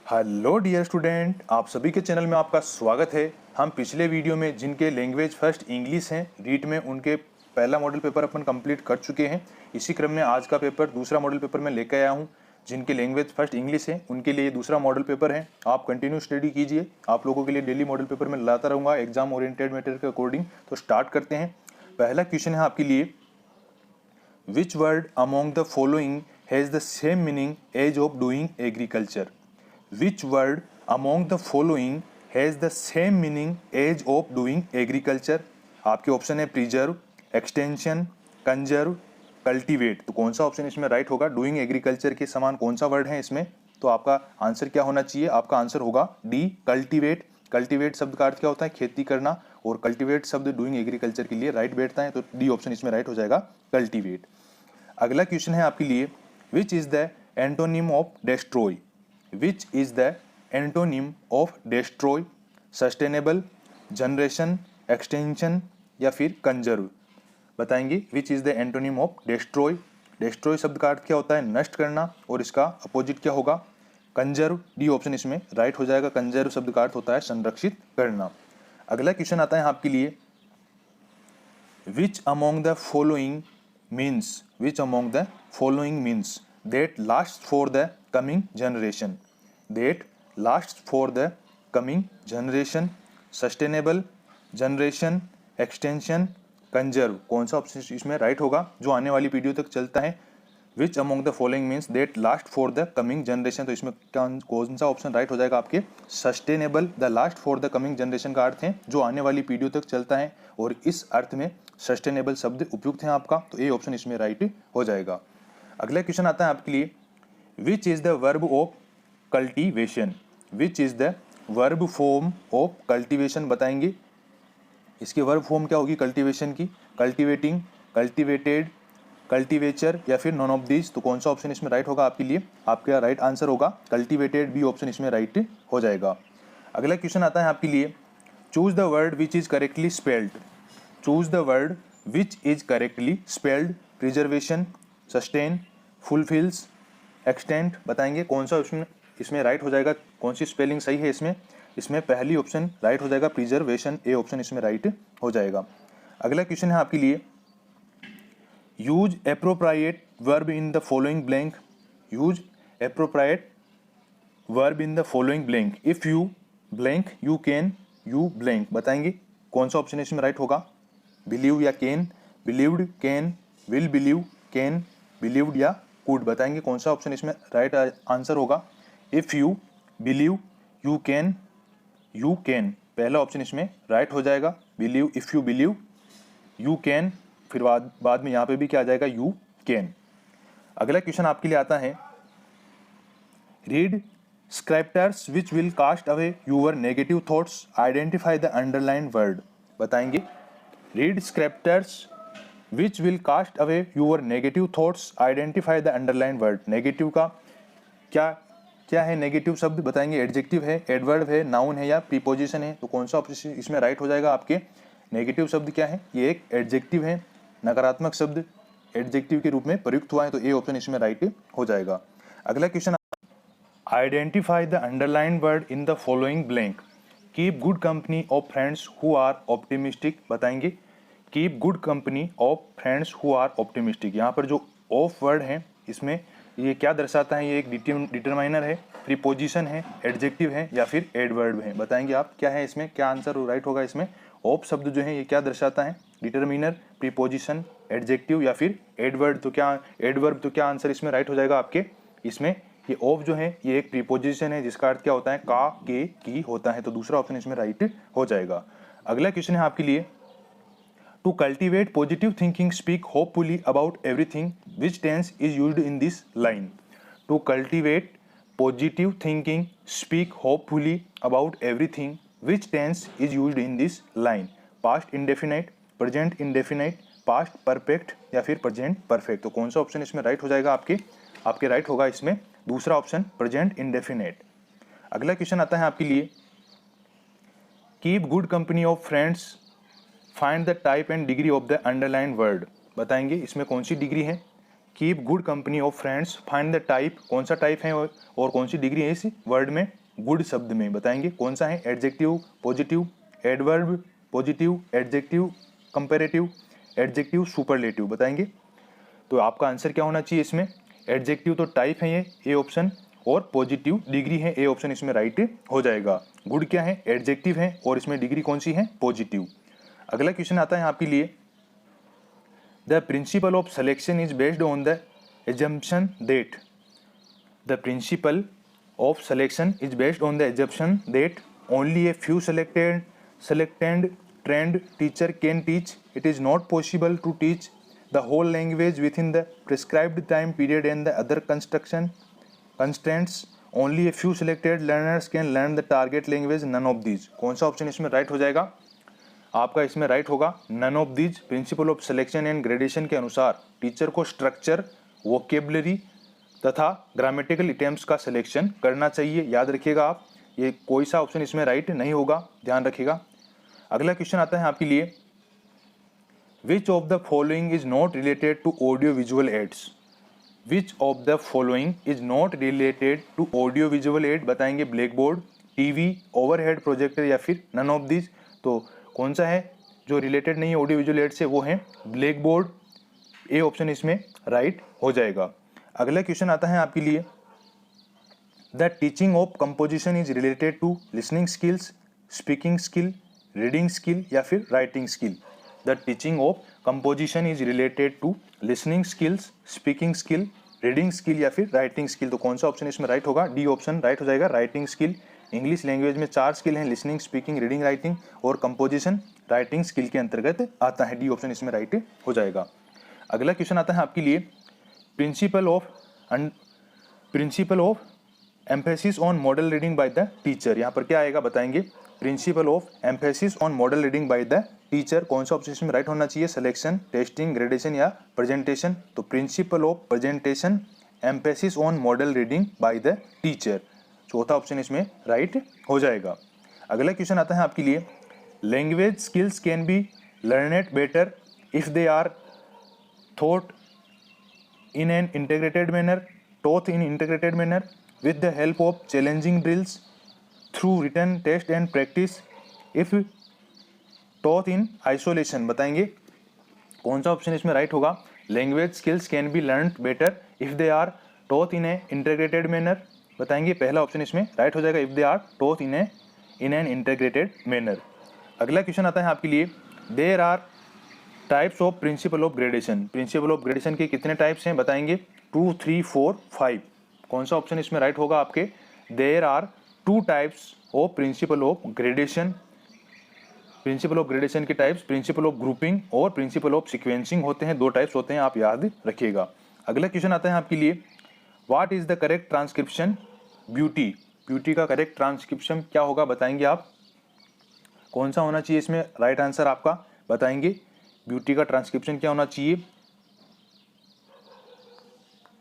Hello dear student, आप सभी के चैनल में आपका स्वागत है। हम पिछले वीडियो में जिनके लैंग्वेज फर्स्ट इंग्लिश हैं रीट में, उनके पहला मॉडल पेपर अपन कंप्लीट कर चुके हैं। इसी क्रम में आज का पेपर दूसरा मॉडल पेपर में लेकर आया हूं। जिनके लैंग्वेज फर्स्ट इंग्लिश है उनके लिए दूसरा मॉडल पेपर है। आप कंटिन्यू स्टडी कीजिए, आप लोगों के लिए डेली मॉडल पेपर में लाता रहूँगा एग्जाम ओरिएंटेड मैटर के अकॉर्डिंग। तो स्टार्ट करते हैं। पहला क्वेश्चन है आपके लिए, which word among the following has the same meaning as of doing agriculture. Which word among the following has the same meaning as of doing agriculture? आपके option है प्रिजर्व, एक्सटेंशन, कंजर्व, कल्टीवेट। तो कौन सा option इसमें right होगा? Doing agriculture के समान कौन सा वर्ड है इसमें? तो आपका आंसर क्या होना चाहिए? आपका आंसर होगा डी, कल्टीवेट। कल्टीवेट शब्द का अर्थ क्या होता है? खेती करना, और कल्टीवेट शब्द डूइंग एग्रीकल्चर के लिए राइट बैठता है, तो डी ऑप्शन इसमें राइट हो जाएगा, कल्टीवेट। अगला क्वेश्चन है आपके लिए, which is the antonym of destroy. Which is the antonym of destroy? Sustainable, generation, extension या फिर कंजर्व? बताएंगे which is the antonym of destroy. Destroy शब्द का अर्थ क्या होता है? नष्ट करना, और इसका अपोजिट क्या होगा? कंजर्व। डी ऑप्शन इसमें राइट हो जाएगा। कंजर्व शब्द का अर्थ होता है संरक्षित करना। अगला क्वेश्चन आता है आपके लिए, which among the following means, which among the following means that lasts for the coming generation, that lasts for the coming generation, sustainable, generation, extension, conserve। कौन सा ऑप्शन इसमें राइट होगा जो आने वाली पीढ़ियों तक चलता है? Which among the following means that last for the coming generation. तो इसमें कौन सा ऑप्शन राइट हो जाएगा आपके? Sustainable. The last for the coming generation का अर्थ है जो आने वाली पीढ़ियों तक चलता है, और इस अर्थ में सस्टेनेबल शब्द उपयुक्त है आपका, तो ये ऑप्शन इसमें राइट हो जाएगा। अगला क्वेश्चन आता है आपके लिए, which is the verb of cultivation. Which is the verb form of cultivation? बताएंगे इसकी वर्ब फॉर्म क्या होगी कल्टीवेशन की? कल्टीवेटिंग, कल्टीवेटेड, कल्टीवेचर या फिर नॉन ऑफ दिस। तो कौन सा ऑप्शन इसमें राइट होगा आपके लिए? आपका राइट आंसर होगा कल्टीवेटेड। बी ऑप्शन इसमें राइट हो जाएगा। अगला क्वेश्चन आता है आपके लिए, choose the word which is correctly spelled. Choose the word which is correctly spelled. Preservation, sustain, fulfils, extent. बताएंगे कौन सा ऑप्शन इसमें राइट हो जाएगा? कौन सी स्पेलिंग सही है इसमें? इसमें पहली ऑप्शन राइट हो जाएगा, प्रिजर्वेशन। ए ऑप्शन इसमें राइट हो जाएगा। अगला क्वेश्चन है आपके लिए, use appropriate verb in the following blank. Use appropriate verb in the following blank. If you blank, you can, you blank. बताएंगे कौन सा ऑप्शन इसमें राइट होगा? बिलीव या can, believed, can, will believe, can, believed या could. बताएंगे कौन सा ऑप्शन इसमें राइट आंसर होगा? If you believe, you can, you can. पहला ऑप्शन इसमें राइट हो जाएगा, believe, if you believe, you can, फिर बाद में यहाँ पे भी क्या आ जाएगा? You can. अगला क्वेश्चन आपके लिए आता है, read scriptures which will cast away your negative thoughts, identify the underline word. बताएंगे read scriptures which will cast away your negative thoughts, identify the underline word. Negative का क्या है? नेगेटिव शब्द बताएंगे एडजेक्टिव है, एडवर्ब है, नाउन है या प्रीपोजिशन है। तो कौन सा ऑप्शन इसमें राइट हो जाएगा आपके? नेगेटिव शब्द क्या है? ये एक एडजेक्टिव है, नकारात्मक शब्द एडजेक्टिव के रूप में प्रयुक्त हुआ है, तो ए ऑप्शन इसमें राइट हो जाएगा। अगला question, identify the underline word in the following blank. Keep good company of friends who are optimistic. बताएंगे keep good company of friends who are optimistic. यहाँ पर जो ऑफ वर्ड है इसमें ये क्या दर्शाता है? ये एक डिटरमाइनर है, प्रीपोजिशन है, एडजेक्टिव है या फिर एडवर्ब है? बताएंगे आप क्या है इसमें, क्या आंसर राइट होगा इसमें? ऑफ शब्द जो है ये क्या दर्शाता है? डिटरमिनर, प्रीपोजिशन, एडजेक्टिव या फिर एडवर्ब। तो क्या एडवर्ब, तो क्या आंसर इसमें राइट हो जाएगा आपके? इसमें ये ऑफ जो है ये एक प्रीपोजिशन है जिसका अर्थ क्या होता है? का, के, की होता है, तो दूसरा ऑप्शन इसमें राइट हो जाएगा। अगला क्वेश्चन है आपके लिए, to cultivate positive thinking, speak hopefully about everything. Which tense is used in this line? To cultivate positive thinking, speak hopefully about everything. Which tense is used in this line? Past indefinite, present indefinite, past perfect या फिर present perfect। तो कौन सा option इसमें right हो जाएगा आपके right होगा इसमें दूसरा ऑप्शन, present indefinite। अगला क्वेश्चन आता है आपके लिए, keep good company of friends, find the type and degree of the underline word. बताएंगे इसमें कौन सी डिग्री है? Keep good company of friends, find the type, कौन सा टाइप है और कौन सी डिग्री है इस वर्ड में, गुड शब्द में, बताएंगे कौन सा है, adjective, positive, adverb, positive, adjective, comparative, adjective, superlative, बताएंगे। तो आपका आंसर क्या होना चाहिए इसमें, एडजेक्टिव तो टाइप है ये, ए ऑप्शन, और पॉजिटिव डिग्री है, ए ऑप्शन इसमें राइट हो जाएगा। गुड क्या है, एडजेक्टिव है, और इसमें डिग्री कौन सी है, पॉजिटिव। अगला क्वेश्चन आता है आपके लिए, the principal of selection is based on the assumption that, the principle of selection is based on the assumption that only a few selected trained teacher can teach. It is not possible to teach the whole language within the prescribed time period and the other constraints. Only a few selected learners can learn the target language. None of these. कौन सा option इसमें right हो जाएगा, आपका इसमें right होगा none of these. Principle of selection and gradation के अनुसार टीचर को स्ट्रक्चर, वोकेबलरी तथा ग्रामेटिकल आइटम्स का सिलेक्शन करना चाहिए। याद रखिएगा आप, ये कोई सा ऑप्शन इसमें राइट नहीं होगा, ध्यान रखिएगा। अगला क्वेश्चन आता है आपके लिए, which of the following is not related to audio visual aids, which of the following is not related to audio visual aid, बताएंगे black board, TV, overhead projector या फिर नन ऑफ दीज। तो कौन सा है जो रिलेटेड नहीं है ऑडियो विजुअल एड से, वो है ब्लैक बोर्ड, ए ऑप्शन इसमें राइट हो जाएगा। अगला क्वेश्चन आता है आपके लिए, the teaching of composition is related to listening skills, speaking skill, reading skill या फिर writing skill. The teaching of composition is related to listening skills, speaking skill, reading skill या फिर राइटिंग स्किल। तो कौन सा ऑप्शन इसमें right होगा, D option right हो जाएगा, राइटिंग स्किल। इंग्लिश लैंग्वेज में 4 स्किल हैं, लिसनिंग, स्पीकिंग, रीडिंग, राइटिंग, और कंपोजिशन राइटिंग स्किल के अंतर्गत आता है, डी ऑप्शन इसमें राइट हो जाएगा। अगला क्वेश्चन आता है आपके लिए, principle of emphasis on model reading by the teacher. यहाँ पर क्या आएगा बताएंगे, principle of emphasis on model reading by the teacher, कौन सा ऑप्शन इसमें राइट होना चाहिए, सिलेक्शन, टेस्टिंग, ग्रेडेशन या प्रेजेंटेशन। तो principle of presentation, emphasis on model reading by the teacher, चौथा ऑप्शन इसमें राइट हो जाएगा। अगला क्वेश्चन आता है आपके लिए, language skills can B learned better if they are taught in an integrated manner with the help of challenging drills through written test and practice. If taught in isolation, बताएंगे कौन सा ऑप्शन इसमें right होगा, language skills can be learned better if they are taught in an integrated manner, बताएंगे पहला option इसमें right हो जाएगा, if they are taught in an integrated manner। अगला क्वेश्चन आता है आपके लिए, there are types of principle of gradation, principle of gradation के कितने टाइप्स हैं बताएंगे, 2, 3, 4, 5। कौन सा ऑप्शन इसमें राइट होगा आपके, there are 2 types of principle of gradation. Principle of gradation के टाइप्स प्रिंसिपल ऑफ ग्रुपिंग और प्रिंसिपल ऑफ सीक्वेंसिंग होते हैं, 2 टाइप्स होते हैं, आप याद रखिएगा। अगला क्वेश्चन आता है आपके लिए, what is the correct transcription beauty, beauty का करेक्ट ट्रांसक्रिप्शन क्या होगा बताएंगे आप, कौन सा होना चाहिए इसमें राइट आंसर आपका, बताएंगे ब्यूटी का ट्रांसक्रिप्शन क्या होना चाहिए,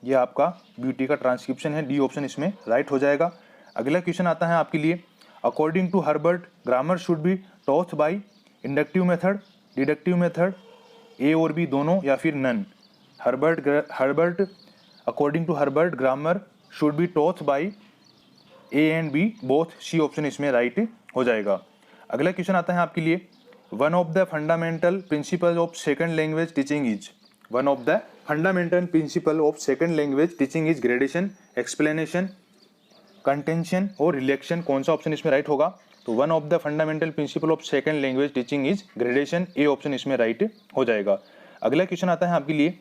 ये आपका ब्यूटी का ट्रांसक्रिप्शन है, डी ऑप्शन इसमें राइट हो जाएगा। अगला क्वेश्चन आता है आपके लिए, according to Herbert grammar should be taught by inductive method, deductive method, A और बी दोनों या फिर नन। Herbert according to Herbert grammar should be taught by A and B both, C option इसमें राइट हो जाएगा। अगला क्वेश्चन आता है आपके लिए, one of the fundamental principle of second language teaching is, one of the fundamental principle of second language teaching is gradation, explanation, contention और relaxation. कौन सा ऑप्शन इसमें राइट होगा, तो one of the fundamental principle of second language teaching is gradation, A option इसमें right हो जाएगा। अगला क्वेश्चन आता है आपके लिए,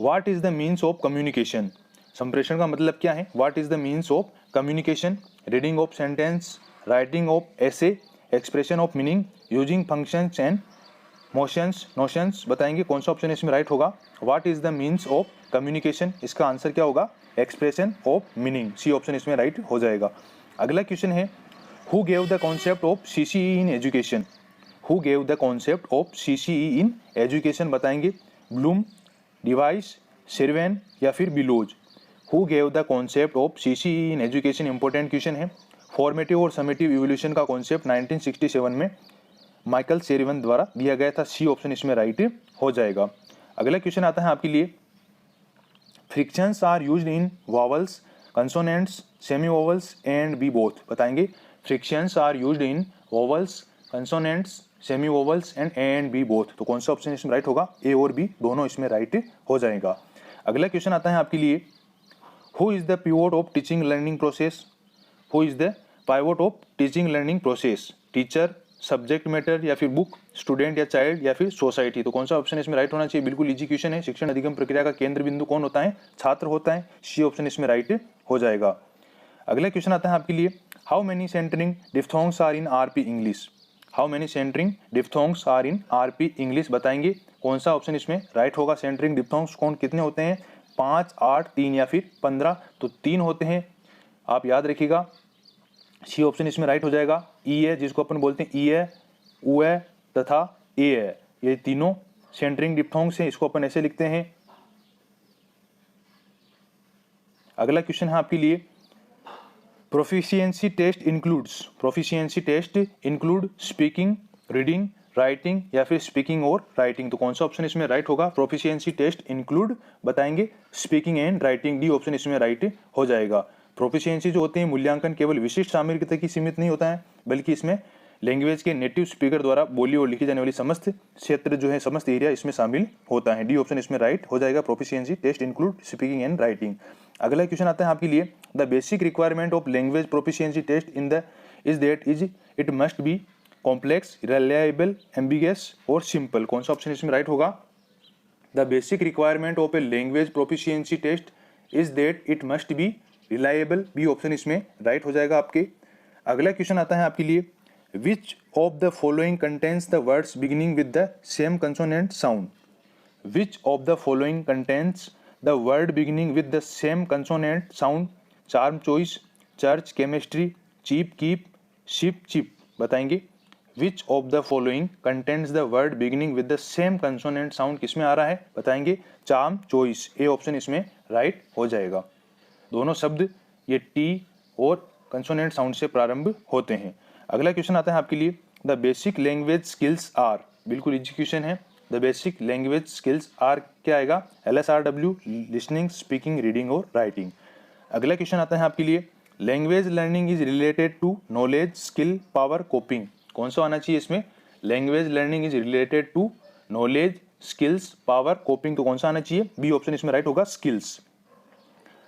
what is the means of communication, संप्रेषण का मतलब क्या है, what is the means of communication, reading of sentence, writing of essay, expression of meaning, using functions and motions, notions, बताएंगे कौन सा ऑप्शन इसमें राइट होगा, what is the means of communication, इसका आंसर क्या होगा, expression of meaning, C option इसमें right हो जाएगा। अगला क्वेश्चन है, who gave the concept of CCE in education, who gave the concept of CCE in education, बताएंगे ब्लूम, डिवाइस, सिरवेन या फिर बिलोज। Who gave the concept of CCE in education, important question है। फॉर्मेटिव और समेटिव इवोल्यूशन का कॉन्सेप्ट 1967 में माइकल सेरिवन द्वारा दिया गया था, सी ऑप्शन इसमें राइट हो जाएगा। अगला क्वेश्चन आता है आपके लिए, frictions are used in vowels, consonants, semi vowels and B both. बताएंगे frictions are used in vowels, consonants, semi vowels and B both. तो कौन सा ऑप्शन इसमें राइट होगा? ए और बी दोनों इसमें राइट हो जाएगा। अगला क्वेश्चन आता है आपके लिए, who is the pivot of teaching learning process? Who is the pivot of teaching learning process? Teacher, subject matter या फिर बुक, स्टूडेंट या चाइल्ड या फिर सोसाइटी। तो कौन सा ऑप्शन इसमें राइट होना चाहिए? बिल्कुल इजी क्वेश्चन है। शिक्षण अधिगम प्रक्रिया का केंद्र बिंदु कौन होता है? छात्र होता है। सी ऑप्शन इसमें राइट हो जाएगा। अगला क्वेश्चन आता है आपके लिए, how many centring diphthongs are in RP English? How many centring diphthongs are in RP English? बताएंगे कौन सा ऑप्शन इसमें राइट होगा? सेंटरिंग डिफ्थोंग्स कौन कितने होते हैं? 5, 8, 3 या फिर 15? तो 3 होते हैं, आप याद रखिएगा। सी ऑप्शन इसमें राइट हो जाएगा। ई है जिसको अपन बोलते हैं ई है, ऊ है तथा ए है, ये तीनों सेंटरिंग डिफ्थोंग्स हैं। इसको अपन ऐसे लिखते हैं। अगला क्वेश्चन है आपके लिए, proficiency test include speaking, reading, writing या फिर स्पीकिंग और राइटिंग? तो कौन सा ऑप्शन इसमें राइट होगा? प्रोफिशिएंसी टेस्ट इंक्लूड बताएंगे speaking and writing. D option इसमें राइट हो जाएगा। प्रोफिशिएंसी जो होते हैं मूल्यांकन केवल विशिष्ट सामग्री तक ही सीमित नहीं होता है, बल्कि इसमें लैंग्वेज के नेटिव स्पीकर द्वारा बोली और लिखी जाने वाली समस्त क्षेत्र जो है, समस्त एरिया इसमें शामिल होता है। डी ऑप्शन इसमें राइट हो जाएगा। Proficiency test include speaking and writing. अगला क्वेश्चन आता है आपके लिए, the basic requirement of language proficiency test is it must be complex, reliable, ambiguous और सिंपल? कौन सा ऑप्शन इसमें राइट होगा? The basic requirement of a language proficiency test is that it must be reliable. B option इसमें right हो जाएगा आपके। अगला क्वेश्चन आता है आपके लिए, which of the following contains the words beginning with the same consonant sound? Which of the following contains the word beginning with the same consonant sound? Charm, choice, church, chemistry, cheap, keep, ship, chip? बताएंगे which of the following contains the word beginning with the same consonant sound? किसमें आ रहा है? बताएंगे charm, choice. A option इसमें right हो जाएगा। दोनों शब्द ये टी और कंसोनेंट साउंड से प्रारंभ होते हैं। अगला क्वेश्चन आता है आपके लिए, the basic language skills are? बिल्कुल इजी क्वेश्चन है। The basic language skills are क्या आएगा? LSRW, लिसनिंग, स्पीकिंग, रीडिंग और राइटिंग। अगला क्वेश्चन आता है आपके लिए, language learning is related to knowledge, skill, power, coping? कौन सा आना चाहिए इसमें? Language learning is related to knowledge, skills, power, coping? तो कौन सा आना चाहिए? बी ऑप्शन इसमें राइट होगा, स्किल्स।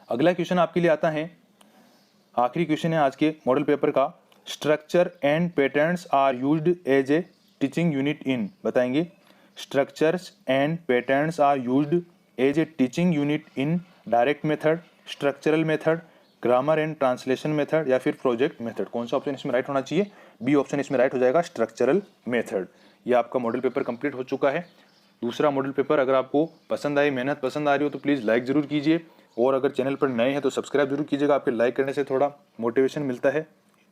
अगला क्वेश्चन आपके लिए आता है, आखिरी क्वेश्चन है आज के मॉडल पेपर का, structure and patterns are used as a teaching unit in? बताएंगे structures and patterns are used as a teaching unit in direct method, structural method, grammar and translation method या फिर project method? कौन सा option इसमें right होना चाहिए? B option इसमें right हो जाएगा, स्ट्रक्चरल मेथड। ये आपका मॉडल पेपर कंप्लीट हो चुका है। दूसरा मॉडल पेपर अगर आपको पसंद आई, मेहनत पसंद आ रही हो तो प्लीज़ लाइक ज़रूर कीजिए, और अगर चैनल पर नए हैं तो सब्सक्राइब जरूर कीजिएगा। आपके लाइक करने से थोड़ा मोटिवेशन मिलता है,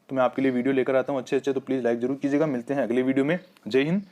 तो मैं आपके लिए वीडियो लेकर आता हूँ अच्छे अच्छे, तो प्लीज़ लाइक जरूर कीजिएगा। मिलते हैं अगले वीडियो में। जय हिंद,